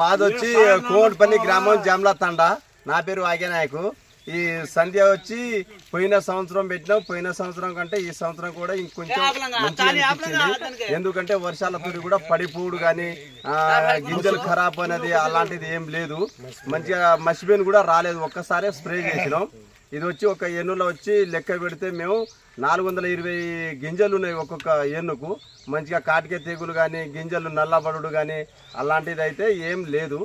మాది వచ్చి కోమటిపల్లి గ్రామం జమ్లా తండా. నా పేరు వాగ్యనాయకు. ఈ సంధ్య వచ్చి పోయిన సంవత్సరం పెట్టినాం. పోయిన సంవత్సరం కంటే ఈ సంవత్సరం కూడా ఇంకొంచెం మంచిగా అనిపించింది. ఎందుకంటే వర్షాల తోటి కూడా పడిపోడు కానీ గింజలు ఖరాబ్ అనేది అలాంటిది ఏం లేదు. మంచిగా మసిబేను కూడా రాలేదు. ఒక్కసారే స్ప్రే చేసినాం. ఇది వచ్చి ఒక ఎన్నులో వచ్చి లెక్క పెడితే మేము 420 గింజలు ఉన్నాయి ఒక్కొక్క ఎన్నుకు. మంచిగా కాటికే తెగులు కానీ గింజలు నల్లబడుడు కానీ అలాంటిది అయితే ఏం లేదు.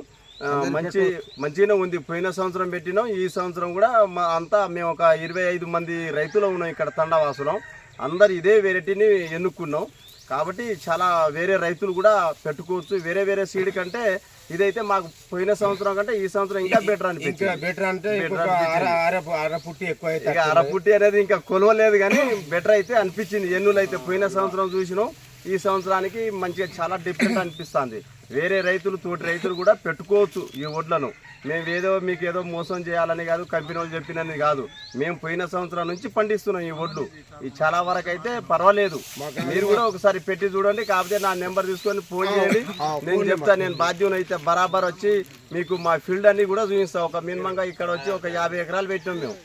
మంచిగానే ఉంది. పోయిన సంవత్సరం పెట్టినాం. ఈ సంవత్సరం కూడా అంతా మేము ఒక 25 మంది రైతులు ఉన్నాం ఇక్కడ తండావాసులం. అందరు ఇదే వెరైటీని ఎన్నుకున్నాం. కాబట్టి చాలా వేరే రైతులు కూడా పెట్టుకోవచ్చు. వేరే వేరే సీడ్ కంటే ఇదైతే మాకు పోయిన సంవత్సరం కంటే ఈ సంవత్సరం ఇంకా బెటర్ అనిపించింది. అరపుట్టి అనేది ఇంకా కొలవలేదు కానీ బెటర్ అయితే అనిపించింది. ఎన్నులు అయితే పోయిన సంవత్సరం చూసినాం. ఈ సంవత్సరానికి మంచిగా చాలా డిఫరెంట్ అనిపిస్తుంది. వేరే రైతులు తోటి రైతులు కూడా పెట్టుకోవచ్చు ఈ వడ్లను. మేము మీకు ఏదో మోసం చేయాలని కాదు, కంపెనీ వాళ్ళు చెప్పినది కాదు. మేము పోయిన సంవత్సరం నుంచి పండిస్తున్నాం ఈ వడ్లు. ఇది చాలా వరకు అయితే పర్వాలేదు. మీరు కూడా ఒకసారి పెట్టి చూడండి. కాకపోతే నా నెంబర్ తీసుకొని ఫోన్ చేయండి. నేను చెప్తాను. నేను బాధ్యం అయితే బరాబర్ వచ్చి మీకు మా ఫీల్డ్ అన్ని కూడా చూపిస్తాం. ఒక మినిమంగా ఇక్కడ వచ్చి ఒక 50 ఎకరాలు పెట్టినాం మేము.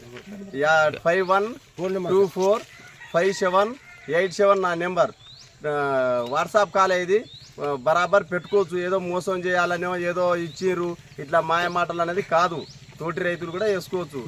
51245787 నా నెంబర్. వాట్సాప్ కాల్ ఇది బరాబర్ పెట్టుకోవచ్చు. ఏదో మోసం చేయాలనో ఏదో ఇచ్చిర్రు ఇట్లా మాయ మాటలు అనేది కాదు. తోటి రైతులు కూడా వేసుకోవచ్చు.